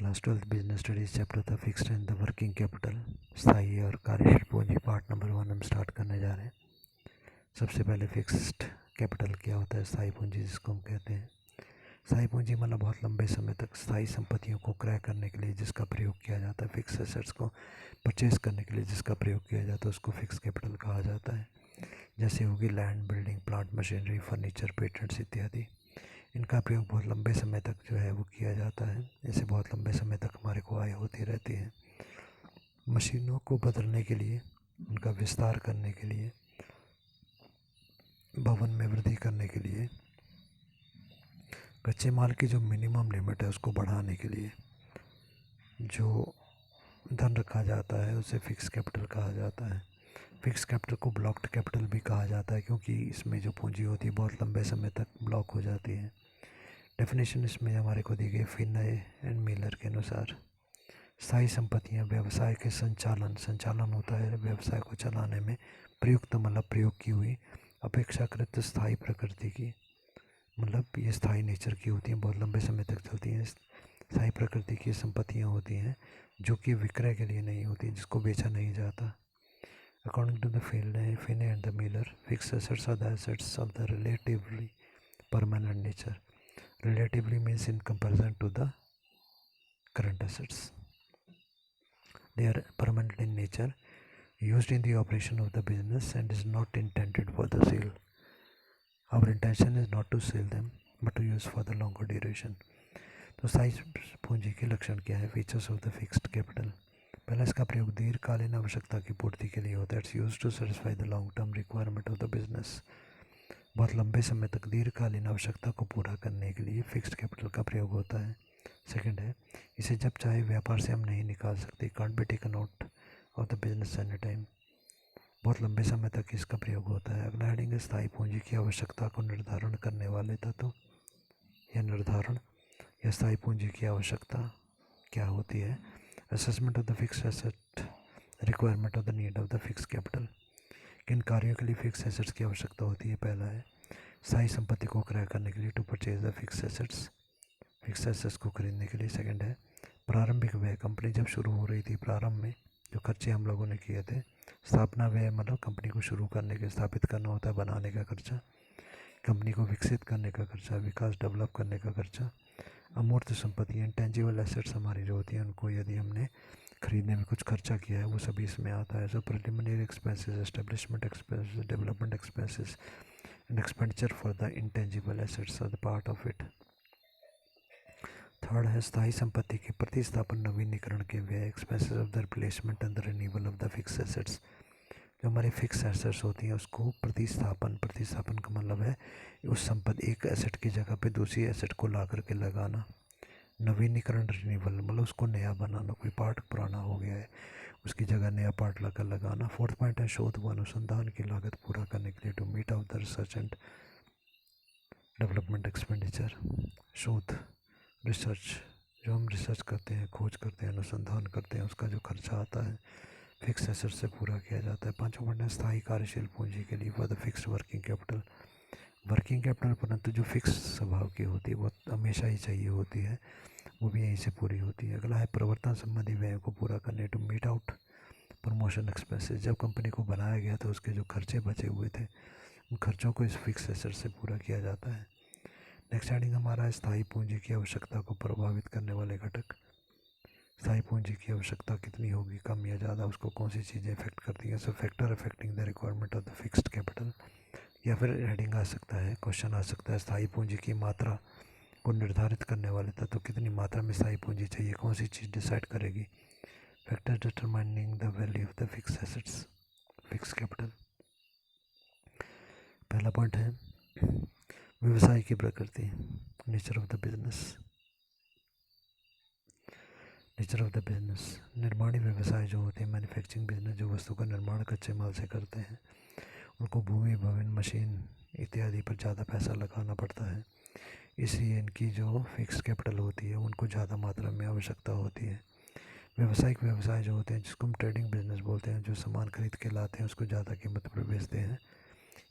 Class 12 business studies chapter था fixed and the working capital, स्थायी और कार्यशील पूंजी, पार्ट नंबर 1 हम स्टार्ट करने जा रहे हैं। सबसे पहले फिक्स्ड कैपिटल क्या होता है? स्थायी पूंजी जिसको हम कहते हैं। स्थायी पूंजी मतलब बहुत लंबे समय तक स्थायी संपत्तियों को क्रय करने के लिए जिसका प्रयोग किया जाता है, फिक्स एसेट्स को परचेज करने के लिए जिसका प्रयोग किया जाता है उसको फिक्स कैपिटल कहा जाता है। जैसे होगी land, building, plant, machinery, furniture, patents इत्यादि। इनका प्रयोग बहुत लंबे समय तक जो है वो किया जाता है। इससे बहुत लंबे समय तक हमारे को आय होती रहती है। मशीनों को बदलने के लिए, उनका विस्तार करने के लिए, भवन में वृद्धि करने के लिए, कच्चे माल की जो मिनिमम लिमिट है उसको बढ़ाने के लिए जो धन रखा जाता है उसे फिक्स कैपिटल कहा जाता है। फिक्स कैपिटल को ब्लॉक्ड कैपिटल भी कहा जाता है क्योंकि इसमें जो पूंजी होती है बहुत लंबे समय तक ब्लॉक हो जाती है। डेफिनेशन इसमें हमारे को दी गई फिनय एंड मिलर के अनुसार। स्थायी संपत्तियां व्यवसाय के संचालन होता है व्यवसाय को चलाने में प्रयुक्त मतलब प्रयोग की हुई अपेक्षाकृत स्थायी प्रकृति की, मतलब ये स्थायी नेचर की होती हैं, बहुत लंबे समय तक चलती हैं। स्थायी प्रकृति की संपत्तियां होती हैं जो कि विक्रय के लिए नहीं होती, जिसको बेचा नहीं जाता। According to the Finney and the Miller, fixed assets are the assets of the relatively permanent nature. Relatively means in comparison to the current assets. They are permanent in nature, used in the operation of the business and is not intended for the sale. Our intention is not to sell them but to use for the longer duration. तो स्थायी पूंजी के लक्षण क्या है? Features of the fixed capital. पहला, इसका प्रयोग दीर्घकालीन आवश्यकता की पूर्ति के लिए होता है। It's used to satisfy the long term requirement of the business. बहुत लंबे समय तक दीर्घकालीन आवश्यकता को पूरा करने के लिए फिक्स्ड कैपिटल का प्रयोग होता है। सेकंड है, इसे जब चाहे व्यापार से हम नहीं निकाल सकते। Can't be taken out of the business any time. बहुत लंबे समय तक इसका प्रयोग होता है। अगला हेडिंग है स्थायी पूंजी की आवश्यकता को निर्धारण करने वाले तत्व या निर्धारण या स्थायी पूंजी की आवश्यकता क्या होती है? Assessment of the fix asset, requirement of the need of the fix capital. किन कार्यों के लिए फिक्स एसेट्स की आवश्यकता होती है? पहला है स्थायी संपत्ति को क्रय करने के लिए, to purchase the fix assets, fix assets को खरीदने के लिए। सेकंड है प्रारंभिक व्यय, कंपनी जब शुरू हो रही थी प्रारंभ में जो खर्चे हम लोगों ने किए थे। स्थापना व्यय मतलब कंपनी को शुरू करने के, स्थापित करना होता है, बनाने का खर्चा। कंपनी को विकसित करने का खर्चा, विकास डेवलप करने का खर्चा। अमूर्त संपत्ति, इंटेंजिबल एसेट्स हमारी जो होती हैं उनको यदि हमने खरीदने में कुछ खर्चा किया है वो सभी इसमें आता है। So preliminary expenses, establishment expenses, development expenses and expenditure for the intangible assets are the part of it. Third है स्थायी संपत्ति के प्रतिस्थापन, नवीनीकरण के व्यय, expenses of the replacement and the renewal of the fix assets. जो हमारे फिक्स एसेट्स होती हैं उसको प्रतिस्थापन का मतलब है उस संपत्ति, एक एसेट की जगह पे दूसरी एसेट को ला करके लगाना। नवीनीकरण, रिन्यूअल मतलब उसको नया बनाना, कोई पार्ट पुराना हो गया है उसकी जगह नया पार्ट लाकर लगाना। फोर्थ पॉइंट है शोध व अनुसंधान की लागत पूरा करने के लिए, to meet out the research and development expenditure. शोध, रिसर्च, जो हम रिसर्च करते हैं, खोज करते हैं, अनुसंधान करते हैं, उसका जो खर्चा आता है फिक्स एसेट से पूरा किया जाता है। पांचवा पॉइंट है स्थायी कार्यशील पूंजी के लिए, for the fixed working capital. Working capital परंतु जो फिक्स स्वभाव की होती है वो हमेशा ही चाहिए होती है, वो भी यहीं से पूरी होती है। अगला है प्रवर्तन संबंधी व्यय को पूरा करने, to meet out promotion expenses. जब कंपनी को बनाया गया तो उसके जो खर्चे बचे हुए थे उन खर्चों को इस फिक्स एसेट से पूरा किया जाता है। नेक्स्ट हेडिंग हमारा है स्थायी पूंजी की आवश्यकता को प्रभावित करने वाले घटक। स्थायी पूंजी की आवश्यकता कितनी होगी, कम या ज़्यादा, उसको कौन सी चीज़ें इफेक्ट करती हैं? So factor affecting the requirement of the fixed capital. या फिर हेडिंग आ सकता है, क्वेश्चन आ सकता है स्थायी पूंजी की मात्रा को निर्धारित करने वाले तत्व, कितनी मात्रा में स्थायी पूंजी चाहिए, कौन सी चीज़ डिसाइड करेगी? Factor determining the value of the fix assets, fix capital. पहला पॉइंट है व्यवसाय की प्रकृति, nature of the business. Nature of the business, निर्माणी व्यवसाय जो होते हैं, मैन्युफैक्चरिंग बिजनेस, जो वस्तु का निर्माण कच्चे माल से करते हैं, उनको भूमि, भवन, मशीन इत्यादि पर ज़्यादा पैसा लगाना पड़ता है। इसलिए इनकी जो फिक्स कैपिटल होती है उनको ज़्यादा मात्रा में आवश्यकता होती है। व्यावसायिक व्यवसाय जो होते हैं जिसको हम ट्रेडिंग बिजनेस बोलते हैं, जो सामान खरीद के लाते हैं उसको ज़्यादा कीमत पर बेचते हैं।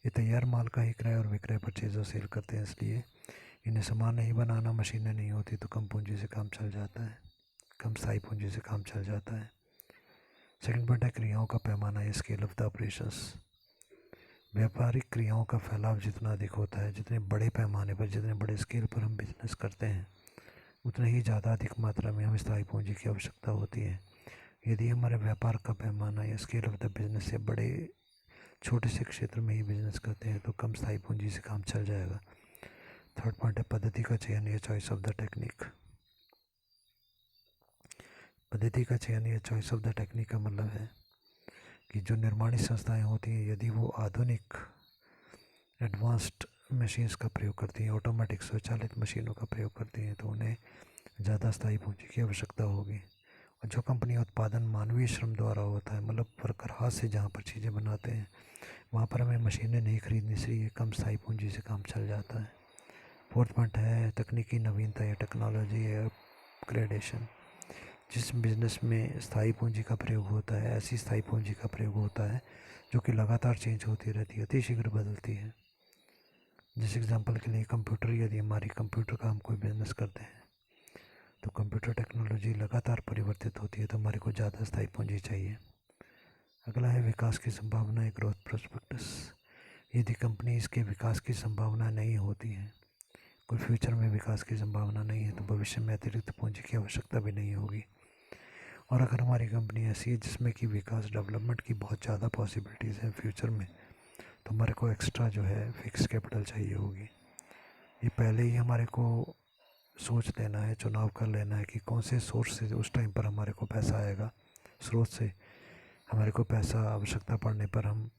ये तैयार माल का ही क्रय और विक्रय, परचेज और सेल करते हैं, इसलिए इन्हें सामान नहीं बनाना, मशीनें नहीं होती तो कम पूंजी से काम चल जाता है। कम स्थायी पूंजी से काम चल जाता है। सेकंड पॉइंट है क्रियाओं का पैमाना या स्केल ऑफ द ऑपरेशंस। व्यापारिक क्रियाओं का फैलाव जितना अधिक होता है, जितने बड़े पैमाने पर, जितने बड़े स्केल पर हम बिजनेस करते हैं, उतने ही ज़्यादा अधिक मात्रा में हमें स्थायी पूंजी की आवश्यकता होती है। यदि हमारे व्यापार का पैमाना या स्केल ऑफ द बिजनेस से बड़े छोटे से क्षेत्र में ही बिजनेस करते हैं तो कम स्थायी पूंजी से काम चल जाएगा। थर्ड पॉइंट है पद्धति का चयन या चॉइस ऑफ द टेक्निक। पद्धति का चयन या चॉइस ऑफ द टेक्निक का मतलब है कि जो निर्माणी संस्थाएं होती हैं, यदि वो आधुनिक एडवांस्ड मशीन्स का प्रयोग करती हैं, ऑटोमेटिक स्वचालित मशीनों का प्रयोग करती हैं, तो उन्हें ज़्यादा स्थायी पूंजी की आवश्यकता होगी। और जो कंपनी उत्पादन मानवीय श्रम द्वारा होता है, मतलब वर्कर हाथ से जहाँ पर चीज़ें बनाते हैं, वहाँ पर हमें मशीनें नहीं खरीदनी चाहिए, कम स्थायी पूंजी से काम चल जाता है। फोर्थ पॉइंट है तकनीकी नवीनता या टेक्नोलॉजी या अपग्रेडेशन। जिस बिज़नेस में स्थायी पूंजी का प्रयोग होता है, ऐसी स्थायी पूंजी का प्रयोग होता है जो कि लगातार चेंज होती रहती है, अति शीघ्र बदलती है। जिस एग्जांपल के लिए कंप्यूटर, यदि हमारी कंप्यूटर का हम कोई बिज़नेस करते हैं तो कंप्यूटर टेक्नोलॉजी लगातार परिवर्तित होती है, तो हमारे को ज़्यादा स्थायी पूंजी चाहिए। अगला है विकास की संभावना, ग्रोथ प्रोस्पेक्टस। यदि कंपनी इसके विकास की संभावना नहीं होती है, कोई फ्यूचर में विकास की संभावना नहीं है, तो भविष्य में अतिरिक्त पूंजी की आवश्यकता भी नहीं होगी। और अगर हमारी कंपनी ऐसी है जिसमें कि विकास डेवलपमेंट की बहुत ज़्यादा पॉसिबिलिटीज़ है फ्यूचर में, तो हमारे को एक्स्ट्रा जो है फिक्स कैपिटल चाहिए होगी। ये पहले ही हमारे को सोच लेना है, चुनाव कर लेना है कि कौन से सोर्स से उस टाइम पर हमारे को पैसा आएगा, स्रोत से हमारे को पैसा आवश्यकता पड़ने पर हम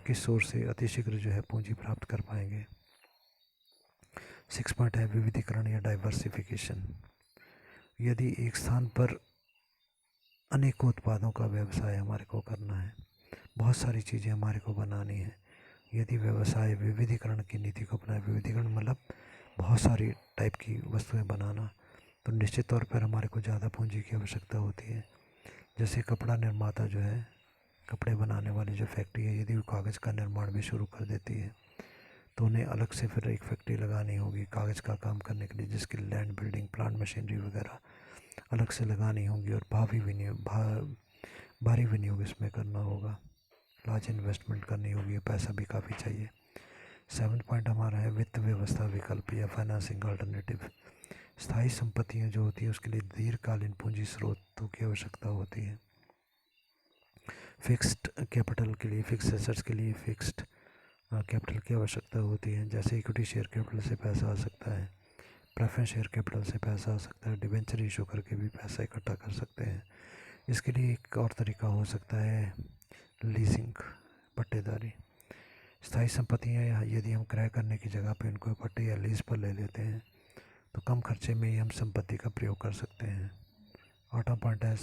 किस सोर्स से अतिशीघ्र जो है पूंजी प्राप्त कर पाएंगे। 6 पॉइंट है विविधीकरण या डाइवर्सिफिकेशन। यदि एक स्थान पर अनेकों उत्पादों का व्यवसाय हमारे को करना है, बहुत सारी चीज़ें हमारे को बनानी है, यदि व्यवसाय विविधीकरण की नीति को अपनाए, विविधीकरण मतलब बहुत सारी टाइप की वस्तुएं बनाना, तो निश्चित तौर पर हमारे को ज़्यादा पूंजी की आवश्यकता होती है। जैसे कपड़ा निर्माता जो है, कपड़े बनाने वाली जो फैक्ट्री है, यदि वो कागज़ का निर्माण भी शुरू कर देती है तो उन्हें अलग से फिर एक फैक्ट्री लगानी होगी कागज़ का काम करने के लिए, जिसकी लैंड, बिल्डिंग, प्लांट, मशीनरी वगैरह अलग से लगानी होंगी और भारी विनियोग इसमें करना होगा, लार्ज इन्वेस्टमेंट करनी होगी, पैसा भी काफ़ी चाहिए। 7 पॉइंट हमारा है वित्त व्यवस्था विकल्प या फाइनेंसिंग अल्टरनेटिव। स्थायी संपत्तियाँ जो होती है उसके लिए दीर्घकालीन पूंजी स्रोतों की आवश्यकता होती है। फिक्स्ड कैपिटल के लिए, फिक्स्ड एसेट्स के लिए फिक्स्ड कैपिटल की आवश्यकता होती है। जैसे इक्विटी शेयर कैपिटल से पैसा आ सकता है, प्रेफरेंस शेयर कैपिटल से पैसा आ सकता है, डिबेंचर इशू करके भी पैसा इकट्ठा कर सकते हैं। इसके लिए एक और तरीका हो सकता है लीजिंग, पट्टेदारी। स्थायी संपत्तियाँ यदि हम क्रय करने की जगह पे उनको पट्टे या लीज पर ले लेते हैं तो कम खर्चे में ही हम संपत्ति का प्रयोग कर सकते हैं। 8वां पॉइंट है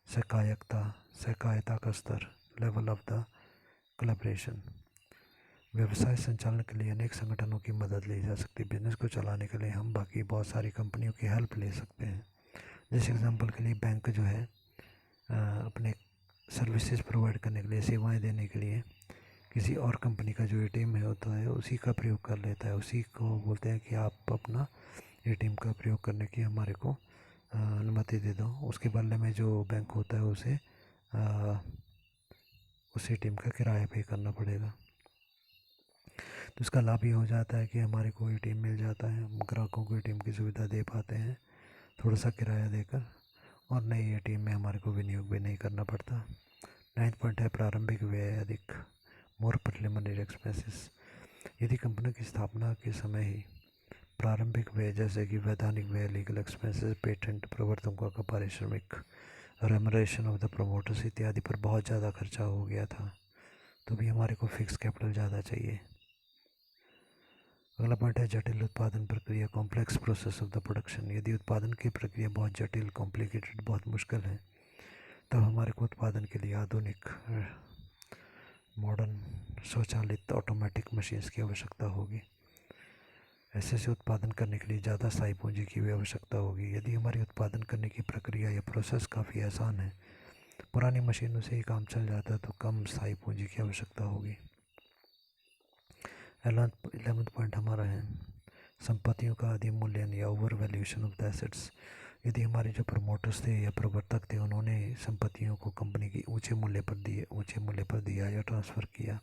सहकायता का स्तर, लेवल ऑफ द कोलैबोरेशन। व्यवसाय संचालन के लिए अनेक संगठनों की मदद ली जा सकती है। बिजनेस को चलाने के लिए हम बाकी बहुत सारी कंपनियों की हेल्प ले सकते हैं। जैसे एग्जांपल के लिए बैंक जो है अपने सर्विसेज प्रोवाइड करने के लिए, सेवाएं देने के लिए किसी और कंपनी का जो एटीएम है होता है उसी का प्रयोग कर लेता है, उसी को बोलते हैं कि आप अपना एटीएम का प्रयोग करने की हमारे को अनुमति दे दो। उसके बदले में जो बैंक होता है उसे उस एटीएम का किराया पे करना पड़ेगा। तो इसका लाभ ये हो जाता है कि हमारे को एटीएम मिल जाता है, हम ग्राहकों को एटीएम की सुविधा दे पाते हैं थोड़ा सा किराया देकर, और नई एटीएम में हमारे को विनियोग भी नहीं करना पड़ता। 9वां पॉइंट है प्रारंभिक व्यय अधिक, मोर प्रिलिमिनरी एक्सपेंसेस। यदि कंपनी की स्थापना के समय ही प्रारंभिक व्यय जैसे कि वैधानिक व्यय, लीगल एक्सपेंसेस, पेटेंट, प्रवर्तकों का पारिश्रमिक, रेमरेशन ऑफ द प्रमोटर्स इत्यादि पर बहुत ज़्यादा खर्चा हो गया था तो भी हमारे को फिक्स कैपिटल ज़्यादा चाहिए। अगला पॉइंट है जटिल उत्पादन प्रक्रिया, complex process of the production. यदि उत्पादन की प्रक्रिया बहुत जटिल, कॉम्प्लिकेटेड, बहुत मुश्किल है, तब हमारे को उत्पादन के लिए आधुनिक मॉडर्न स्वचालित ऑटोमेटिक मशीन्स की आवश्यकता होगी। ऐसे उत्पादन करने के लिए ज़्यादा स्थायी पूंजी की भी आवश्यकता होगी। यदि हमारी उत्पादन करने की प्रक्रिया या प्रोसेस काफ़ी आसान है, पुरानी मशीनों से ही काम चल जाता है, तो कम स्थायी पूंजी की आवश्यकता होगी। 11वां पॉइंट हमारा है संपत्तियों का अधिमूल्यन या over valuation of the assets. यदि हमारे जो प्रमोटर्स थे या प्रवर्तक थे उन्होंने संपत्तियों को कंपनी की ऊंचे मूल्य पर दिया या ट्रांसफ़र किया,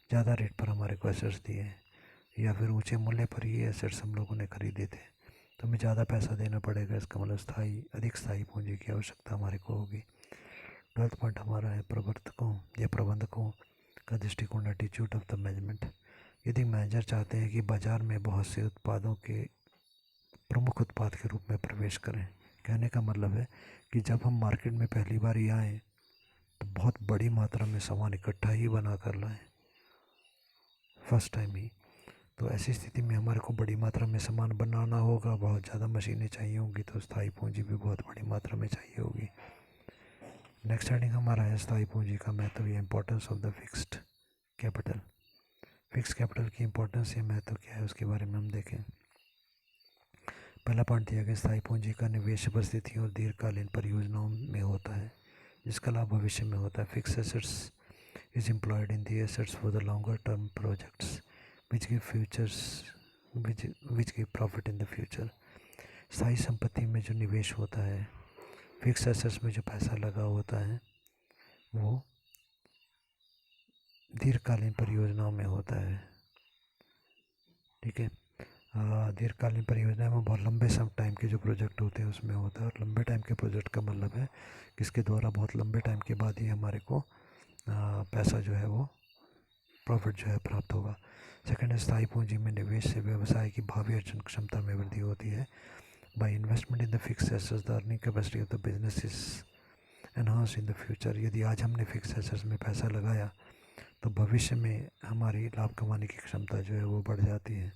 ज़्यादा रेट पर हमारे को एसेट्स दिए, या फिर ऊंचे मूल्य पर ये एसेट्स हम लोगों ने खरीदे थे, तो हमें ज़्यादा पैसा देना पड़ेगा। इसका मतलब अधिक स्थायी पूंजी की आवश्यकता हमारे को होगी। 12वां पॉइंट हमारा है प्रवर्तकों या प्रबंधकों का दृष्टिकोण, एटीट्यूड ऑफ द मैनेजमेंट। यदि मैनेजर चाहते हैं कि बाज़ार में बहुत से उत्पादों के प्रमुख उत्पाद के रूप में प्रवेश करें, कहने का मतलब है कि जब हम मार्केट में पहली बार ही आएँ तो बहुत बड़ी मात्रा में सामान इकट्ठा ही बना कर लाएँ फर्स्ट टाइम ही। तो ऐसी स्थिति में हमारे को बड़ी मात्रा में सामान बनाना होगा, बहुत ज़्यादा मशीनें चाहिए होंगी, तो स्थायी पूंजी भी बहुत बड़ी मात्रा में चाहिए होगी। नेक्स्ट हेडिंग हमारा है स्थायी पूंजी का महत्व या importance of the fixed capital. Fix capital की इम्पोर्टेंस या महत्व क्या है उसके बारे में हम देखें। पहला पॉइंट दिया गया, स्थायी पूंजी का निवेश परिस्थितियों और दीर्घकालीन परियोजनाओं में होता है, जिसका लाभ भविष्य में होता है। Fix assets is employed in the assets for the longer term projects which give profit in the future. स्थायी संपत्ति में जो निवेश होता है, फिक्स एसेट्स में जो पैसा लगा होता है, वो दीर्घकालीन परियोजनाओं में होता है। ठीक है, दीर्घकालीन परियोजना में बहुत लंबे समय टाइम के जो प्रोजेक्ट होते हैं उसमें होता है। और लंबे टाइम के प्रोजेक्ट का मतलब है कि इसके द्वारा बहुत लंबे टाइम के बाद ही हमारे को पैसा जो है वो प्रॉफिट जो है प्राप्त होगा। सेकंड है, स्थायी पूंजी में निवेश से व्यवसाय की भावी अर्जन क्षमता में वृद्धि होती है। By investment in the fix assets the earning capacity of the business is enhance in the future. यदि आज हमने फिक्स एसेट्स में पैसा लगाया तो भविष्य में हमारी लाभ कमाने की क्षमता जो है वो बढ़ जाती है।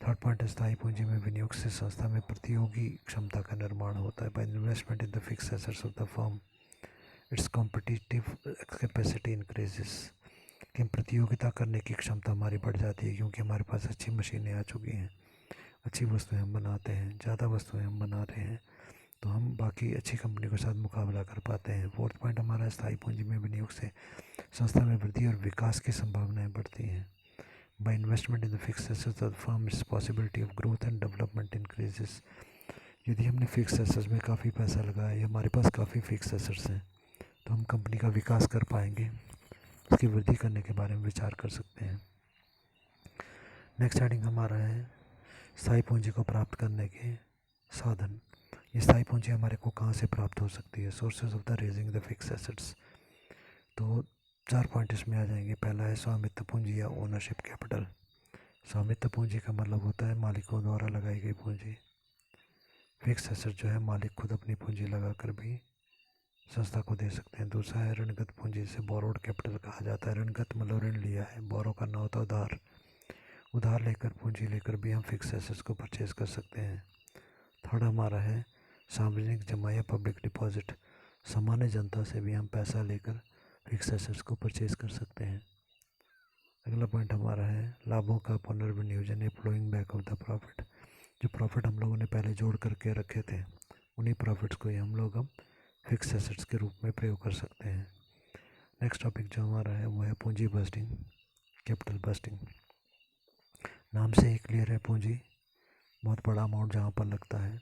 थर्ड पॉइंट है, स्थायी पूंजी में विनियोग से संस्था में प्रतियोगी क्षमता का निर्माण होता है। By investment in the fix assets of the firm it's competitive capacity increases. कि प्रतियोगिता करने की क्षमता हमारी बढ़ जाती है, क्योंकि हमारे पास अच्छी मशीनें आ चुकी हैं, अच्छी वस्तुएं हम बनाते हैं, ज़्यादा वस्तुएं हम बना रहे हैं, तो हम बाकी अच्छी कंपनी के साथ मुकाबला कर पाते हैं। फोर्थ पॉइंट हमारा, स्थायी पूंजी में विनियोग से संस्था में वृद्धि और विकास की संभावनाएं बढ़ती हैं। By investment in the fixed assets of the firm, its possibility of growth and development increases. यदि हमने फिक्स एसेट्स में काफ़ी पैसा लगाया या हमारे पास काफ़ी फिक्स एसेट्स हैं, तो हम कंपनी का विकास कर पाएंगे, उसकी वृद्धि करने के बारे में विचार कर सकते हैं। नेक्स्ट हेडिंग हमारा है स्थायी पूंजी को प्राप्त करने के साधन। ये स्थायी पूंजी हमारे को कहाँ से प्राप्त हो सकती है? Sources of the raising the fix assets. तो 4 पॉइंट इसमें आ जाएंगे। पहला है स्वामित्व पूंजी या ओनरशिप कैपिटल। स्वामित्व पूंजी का मतलब होता है मालिकों द्वारा लगाई गई पूंजी। फिक्स एसेट जो है मालिक खुद अपनी पूंजी लगाकर भी संस्था को दे सकते हैं। दूसरा है ऋणगत पूंजी, से बोरोड कैपिटल कहा जाता है। ऋणगत मतलब ऋण लिया है, बोरो करना होता है उधार। उधार लेकर पूंजी लेकर भी हम फिक्स एसेट्स को परचेज कर सकते हैं। थर्ड हमारा है सार्वजनिक जमा या पब्लिक डिपॉजिट। सामान्य जनता से भी हम पैसा लेकर फिक्स एसेट्स को परचेज कर सकते हैं। अगला पॉइंट हमारा है लाभों का पुनर्विनियोजन या flowing back of the profit. जो प्रॉफिट हम लोगों ने पहले जोड़ करके रखे थे, उन्हीं प्रॉफिट्स को ही हम फिक्स एसेट्स के रूप में प्रयोग कर सकते हैं। नेक्स्ट टॉपिक जो हमारा है वो है पूंजी बस्टिंग, कैपिटल बस्टिंग। नाम से ही क्लियर है, पूंजी बहुत बड़ा अमाउंट जहाँ पर लगता है।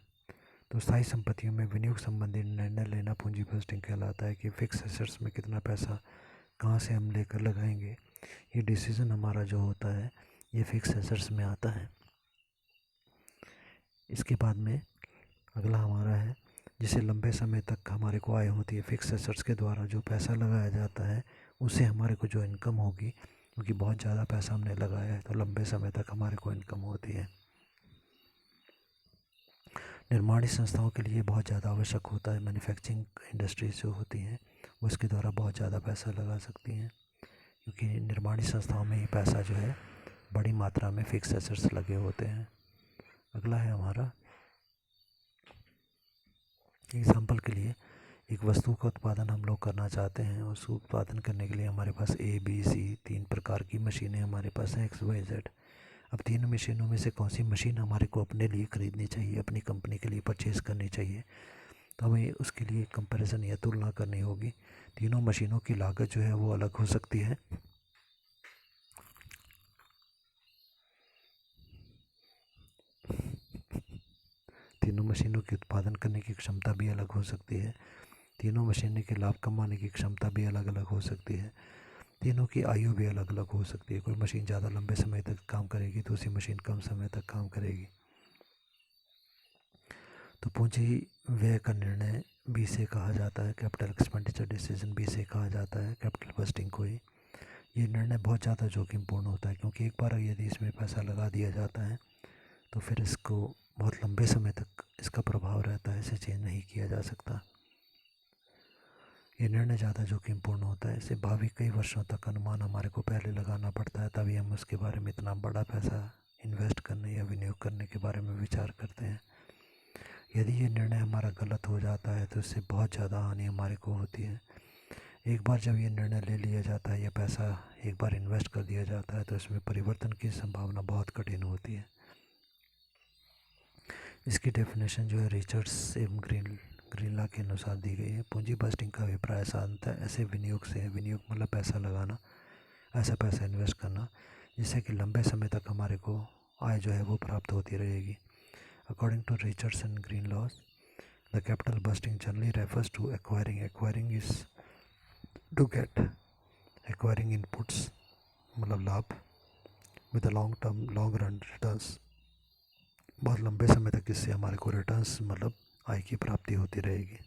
तो स्थायी संपत्तियों में विनियोग संबंधी निर्णय लेना पूंजी बस्टिंग कहलाता है। कि फिक्स एसेट्स में कितना पैसा कहाँ से हम लेकर लगाएंगे, ये डिसीज़न हमारा जो होता है ये फिक्स एसेट्स में आता है। इसके बाद में अगला हमारा है जिसे लंबे समय तक हमारे को आय होती है। फिक्स एसेट्स के द्वारा जो पैसा लगाया जाता है उससे हमारे को जो इनकम होगी, क्योंकि बहुत ज़्यादा पैसा हमने लगाया है तो लंबे समय तक हमारे को इनकम होती है। निर्माणी संस्थाओं के लिए बहुत ज़्यादा आवश्यक होता है। मैन्युफैक्चरिंग इंडस्ट्रीज जो होती हैं वो इसके द्वारा बहुत ज़्यादा पैसा लगा सकती हैं, क्योंकि निर्माणी संस्थाओं में ही पैसा जो है बड़ी मात्रा में फिक्स एसेट्स लगे होते हैं। अगला है हमारा एग्जाम्पल के लिए, एक वस्तु का उत्पादन हम लोग करना चाहते हैं। उस उत्पादन करने के लिए हमारे पास ABC 3 प्रकार की मशीनें हमारे पास हैं, XYZ। अब तीनों मशीनों में से कौन सी मशीन हमारे को अपने लिए ख़रीदनी चाहिए, अपनी कंपनी के लिए परचेज़ करनी चाहिए, तो हमें उसके लिए कंपैरिजन या तुलना करनी होगी। तीनों मशीनों की लागत जो है वो अलग हो सकती है। तीनों मशीनों की उत्पादन करने की क्षमता भी अलग हो सकती है। तीनों मशीनों के लाभ कमाने की क्षमता भी अलग अलग हो सकती है। तीनों की आयु भी अलग अलग हो सकती है। कोई मशीन ज़्यादा लंबे समय तक काम करेगी, दूसरी मशीन कम समय तक काम करेगी। तो पूंजी व्यय का निर्णय बी से कहा जाता है, कैपिटल एक्सपेंडिचर डिसीजन बी से कहा जाता है कैपिटल बस्टिंग को ही। ये निर्णय बहुत ज़्यादा जोखिमपूर्ण होता है, क्योंकि एक बार यदि इसमें पैसा लगा दिया जाता है तो फिर इसको बहुत लंबे समय तक इसका प्रभाव रहता है, इसे चेंज नहीं किया जा सकता। ये निर्णय ज़्यादा जोखिमपूर्ण होता है। इसे भावी कई वर्षों तक अनुमान हमारे को पहले लगाना पड़ता है, तभी हम उसके बारे में इतना बड़ा पैसा इन्वेस्ट करने या विनियोग करने के बारे में विचार करते हैं। यदि ये निर्णय हमारा गलत हो जाता है तो इससे बहुत ज़्यादा हानि हमारे को होती है। एक बार जब ये निर्णय ले लिया जाता है या पैसा एक बार इन्वेस्ट कर दिया जाता है तो इसमें परिवर्तन की संभावना बहुत कठिन होती है। इसकी डेफिनेशन जो है रिचर्ड्स एवं ग्रीनला के अनुसार दी गई है। पूंजी बस्टिंग का अभिप्राय साधारणतः ऐसे विनियोग से है, विनियोग मतलब पैसा लगाना, ऐसा पैसा इन्वेस्ट करना जिससे कि लंबे समय तक हमारे को आय जो है वो प्राप्त होती रहेगी। According to Richards and Greenlaw, the capital busting generally refers to acquiring. Acquiring is to get. Acquiring inputs मतलब लाभ with a long run returns. बहुत लंबे समय तक इससे हमारे को रिटर्न्स मतलब आय की प्राप्ति होती रहेगी।